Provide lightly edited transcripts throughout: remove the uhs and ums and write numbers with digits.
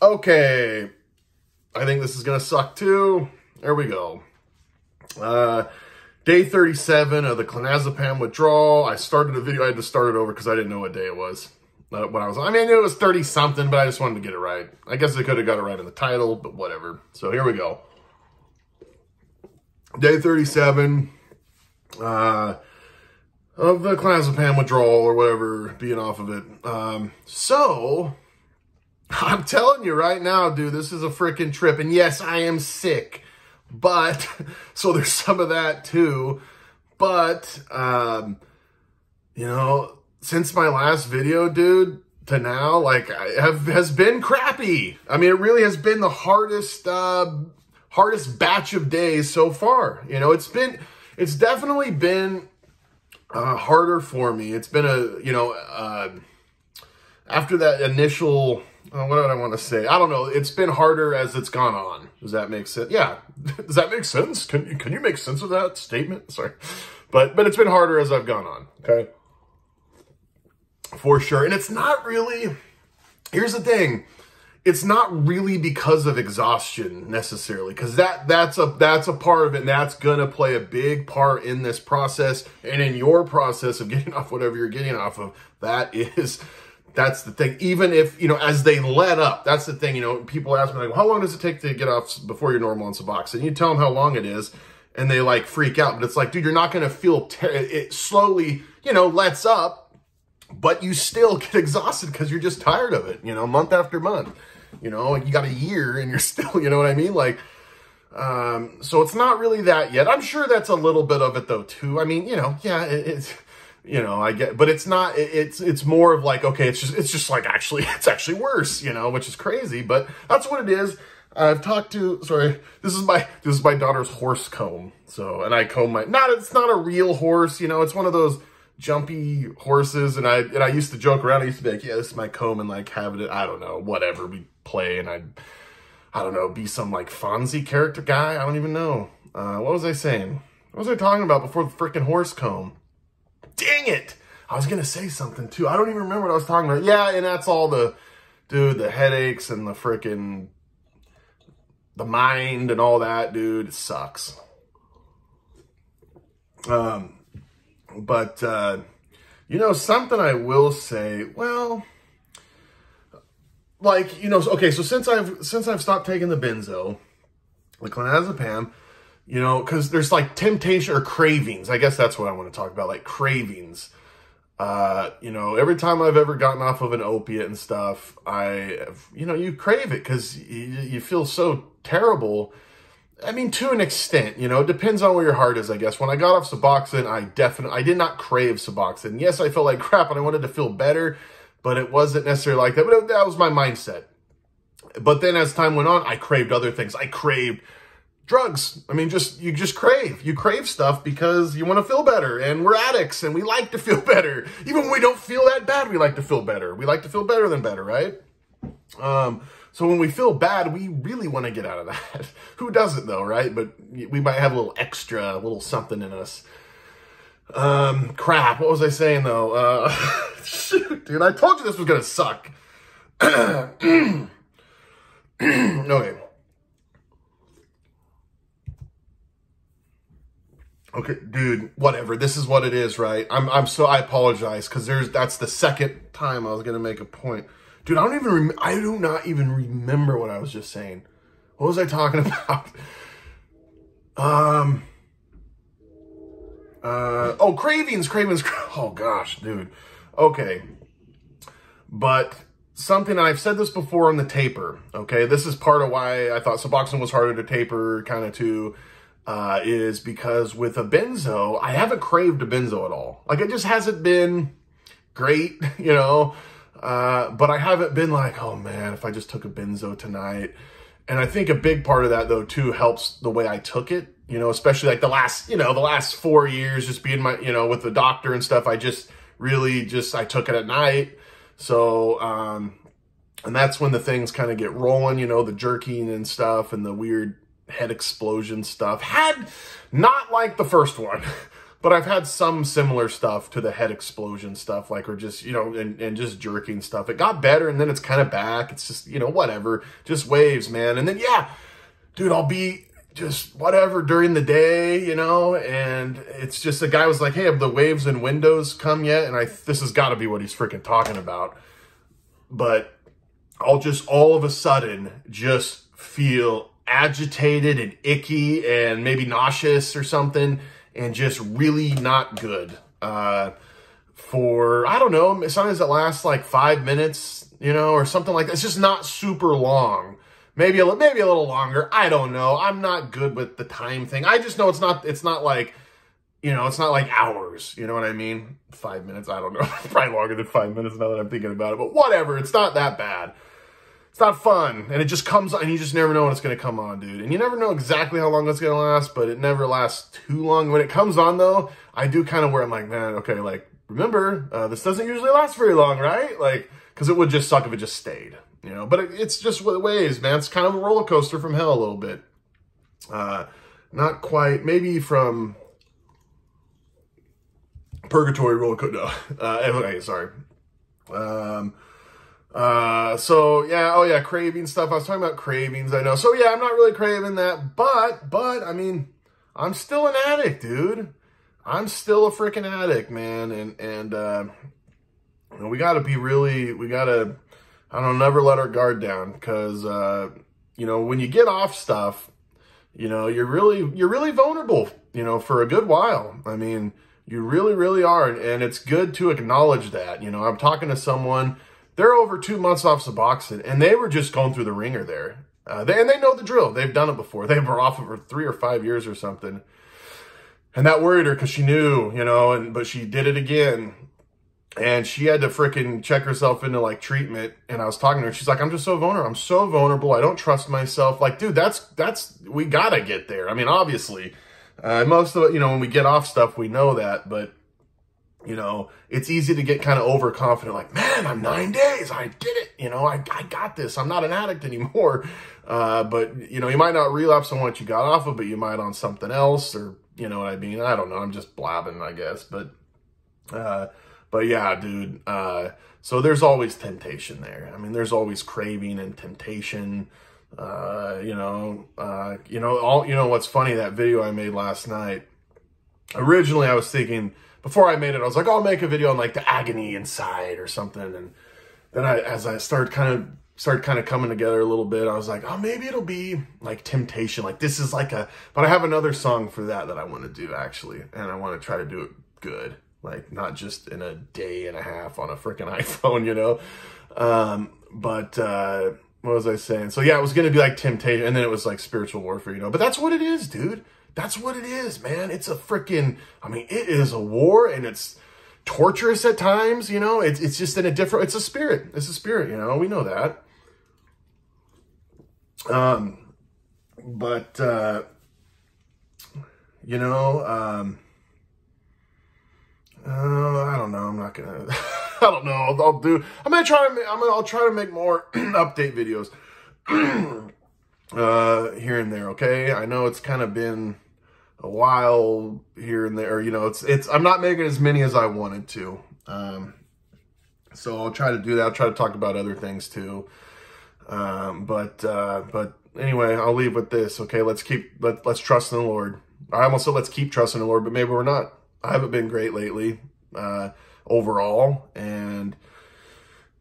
Okay, I think this is going to suck too. There we go. Day 37 of the Clonazepam withdrawal. I started a video. I had to start it over because I didn't know what day it was. I mean, it was 30-something, but I just wanted to get it right. I guess I could have got it right in the title, but whatever. So here we go. Day 37 of the Clonazepam withdrawal or whatever, being off of it. So, I'm telling you right now, dude, this is a freaking trip. And yes, I am sick. But, so there's some of that too. But, you know, since my last video, dude, to now, like, has been crappy. I mean, it really has been the hardest batch of days so far. You know, it's definitely been harder for me. It's been after that initial, what did I want to say? I don't know. It's been harder as it's gone on. Does that make sense? Yeah. Does that make sense? Can you make sense of that statement? Sorry. But it's been harder as I've gone on. Okay. For sure. And it's not really, here's the thing. It's not really because of exhaustion necessarily, because that's a part of it, and that's gonna play a big part in this process and in your process of getting off whatever you're getting off of. That's the thing. Even if, you know, as they let up, that's the thing. You know, people ask me like, well, how long does it take to get off before you're normal on Suboxone? You tell them how long it is, and they like freak out. But it's like, dude, you're not gonna feel it slowly, you know, lets up. But you still get exhausted because you're just tired of it, you know, month after month. You know, you got a year and you're still, you know what I mean? Like, so it's not really that yet. I'm sure that's a little bit of it though, too. I mean, you know, yeah, it's, you know, I get, but it's not, it's more of like, okay, it's just like, it's actually worse, you know, which is crazy, but that's what it is. I've talked to, sorry, this is my daughter's horse comb. So, and I comb it's not a real horse, you know, it's one of those jumpy horses, and I used to joke around. I used to be like, yeah, this is my comb, and like have it, I don't know, whatever, we play, and I don't know, be some like Fonzie character guy. I don't even know. What was I saying? What was I talking about before the freaking horse comb? Dang it! I was gonna say something too. I don't even remember what I was talking about. Yeah, and that's all the headaches and the freaking the mind and all that, dude. It sucks. But, you know, something I will say, well, like, you know, okay, so since I've stopped taking the benzo, the clonazepam, you know, because there's like temptation or cravings. I guess that's what I want to talk about, like cravings. You know, every time I've ever gotten off of an opiate and stuff, you know, you crave it because you feel so terrible. I mean, to an extent, you know, it depends on where your heart is, I guess. When I got off Suboxone, I did not crave Suboxone. Yes, I felt like crap and I wanted to feel better, but it wasn't necessarily like that. But that was my mindset. But then as time went on, I craved other things. I craved drugs. I mean, you just crave. You crave stuff because you want to feel better. And we're addicts and we like to feel better. Even when we don't feel that bad, we like to feel better. We like to feel better than better, right? So when we feel bad, we really want to get out of that. Who doesn't though, right? But we might have a little extra, a little something in us. Crap, what was I saying though? Shoot, dude, I told you this was going to suck. Okay. Okay, dude, whatever. This is what it is, right? I apologize because that's the second time I was going to make a point. Dude, I do not even remember what I was just saying. What was I talking about? Oh, cravings. Oh gosh, dude. Okay. But something, I've said this before on the taper, okay? This is part of why I thought Suboxone was harder to taper kind of too, is because with a benzo, I haven't craved a benzo at all. Like, it just hasn't been great, you know? But I haven't been like, oh man, if I just took a benzo tonight. And I think a big part of that though too helps the way I took it, you know, especially like the last 4 years, just being with the doctor and stuff. I just really I took it at night. So, and that's when the things kind of get rolling, you know, the jerking and stuff and the weird head explosion stuff. Had not like the first one. But I've had some similar stuff to the head explosion stuff, like, or just, you know, and just jerking stuff. It got better, and then it's kind of back. It's just, you know, whatever. Just waves, man. And then, yeah, dude, I'll be just whatever during the day, you know, and it's just, the guy was like, hey, have the waves and windows come yet? And this has got to be what he's freaking talking about. But I'll just all of a sudden just feel agitated and icky and maybe nauseous or something, and just really not good for, I don't know, sometimes it lasts like 5 minutes, you know, or something like that. It's just not super long. Maybe a little longer. I don't know. I'm not good with the time thing. I just know it's not like, you know, it's not like hours. You know what I mean? 5 minutes, I don't know. Probably longer than 5 minutes now that I'm thinking about it. But whatever, it's not that bad. It's not fun. And it just comes on, and you just never know when it's going to come on, dude. And you never know exactly how long it's going to last, but it never lasts too long. When it comes on, though, I do kind of where I'm like, man, okay, like, remember, this doesn't usually last very long, right? Like, because it would just suck if it just stayed, you know? But it's just what it weighs, man. It's kind of a roller coaster from hell a little bit. Not quite, maybe from purgatory roller coaster. No. Okay, sorry. So yeah, oh yeah, craving stuff. I was talking about cravings, I know. So yeah, I'm not really craving that, but I mean, I'm still an addict, dude. I'm still a freaking addict, man. And you know, we gotta, I don't know, never let our guard down, because, you know, when you get off stuff, you know, you're really vulnerable, you know, for a good while. I mean, you really, really are. And it's good to acknowledge that. You know, I'm talking to someone, they're over 2 months off Suboxone, and they were just going through the ringer there. And they know the drill. They've done it before. They were off it for 3 or 5 years or something. And that worried her, because she knew, you know, but she did it again. And she had to freaking check herself into, like, treatment. And I was talking to her. She's like, I'm just so vulnerable. I'm so vulnerable. I don't trust myself. Like, dude, we got to get there. I mean, obviously, most of it, you know, when we get off stuff, we know that. But, you know, it's easy to get kind of overconfident. Like, man, I'm 9 days. I did it. You know, I got this. I'm not an addict anymore. But, you know, you might not relapse on what you got off of, but you might on something else, or, you know what I mean? I don't know. I'm just blabbing, I guess. But yeah, dude, so there's always temptation there. I mean, there's always craving and temptation, you know, what's funny, that video I made last night, originally I was thinking, before I made it, I was like, oh, I'll make a video on, like, the agony inside or something. And then as I started kind of coming together a little bit, I was like, oh, maybe it'll be like temptation. Like, this is like but I have another song for that I want to do, actually. And I want to try to do it good. Like, not just in a day and a half on a freaking iPhone, you know? What was I saying? So yeah, it was going to be like temptation, and then it was like spiritual warfare, you know? But that's what it is, dude. That's what it is, man. It's a freaking, I mean, it is a war, and it's torturous at times, you know? It's just in a different, it's a spirit. It's a spirit, you know? We know that. You know, I don't know. I'm not gonna. I don't know. I'll try to make more update videos here and there. Okay, I know it's kind of been a while here and there. You know, I'm not making as many as I wanted to. So I'll try to do that. I'll try to talk about other things too. But anyway, I'll leave with this. Okay, let's trust in the Lord. I almost said let's keep trusting in the Lord, but maybe we're not. I haven't been great lately, overall,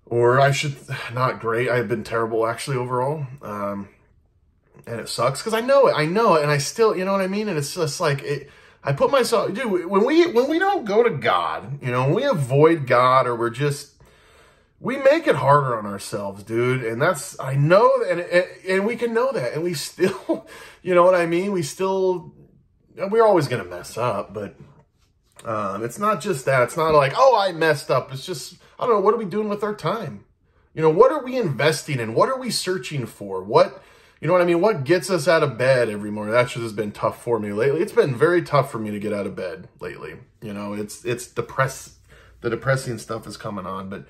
or I should, not great. I've been terrible, actually, overall. And it sucks, because I know it, and I still, you know what I mean? And it's just like, I put myself, dude, when we don't go to God, you know, when we avoid God, or we make it harder on ourselves, dude. And I know, and we can know that, and we still, you know what I mean? We're always going to mess up, but it's not just that. It's not like, oh, I messed up. It's just, I don't know, what are we doing with our time? You know, what are we investing in? What are we searching for? You know what I mean? What gets us out of bed every morning? That just has been tough for me lately. It's been very tough for me to get out of bed lately. You know, it's depressed. The depressing stuff is coming on, but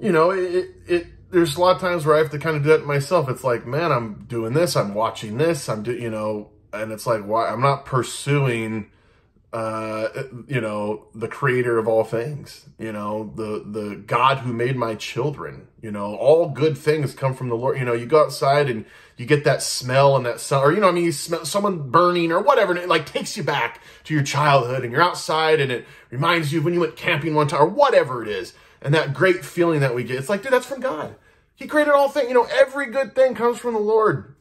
you know, there's a lot of times where I have to kind of do that myself. It's like, man, I'm doing this, I'm watching this, you know, and it's like, why I'm not pursuing you know, the creator of all things, you know, the God who made my children, you know, all good things come from the Lord. You know, you go outside and you get that smell and that sun, or, you know, I mean, you smell someone burning or whatever, and it like takes you back to your childhood, and you're outside and it reminds you of when you went camping one time or whatever it is. And that great feeling that we get, it's like, dude, that's from God. He created all things, you know, every good thing comes from the Lord.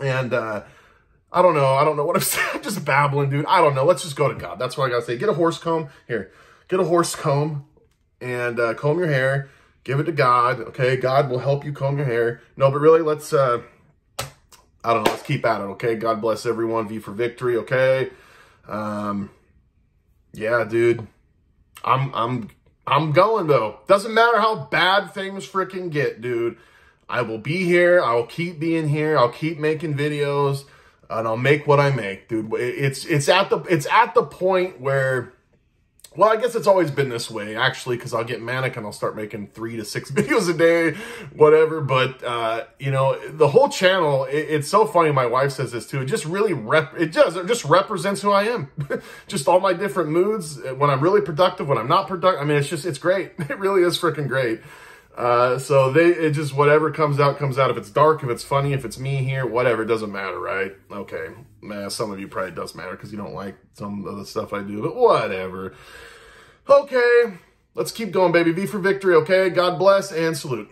And, I don't know what I'm saying. I'm just babbling, dude. I don't know. Let's just go to God. That's what I gotta say. Get a horse comb. Here, get a horse comb and comb your hair. Give it to God. Okay, God will help you comb your hair. No, but really, let's. I don't know. Let's keep at it. Okay. God bless everyone. V for victory. Okay. Yeah, dude. I'm going though. Doesn't matter how bad things freaking get, dude. I will be here. I will keep being here. I'll keep making videos. And I'll make what I make, dude. It's at the point where, well, I guess it's always been this way, actually, because I'll get manic and I'll start making 3 to 6 videos a day, whatever. But, you know, the whole channel, it's so funny. My wife says this too. It just really, it just represents who I am. Just all my different moods, when I'm really productive, when I'm not productive. I mean, it's great. It really is freaking great. So it just, whatever comes out, comes out. If it's dark, if it's funny, if it's me here, whatever, it doesn't matter, right? Okay. Man, some of you probably does matter because you don't like some of the stuff I do, but whatever. Okay. Let's keep going, baby. V for victory. Okay. God bless and salute.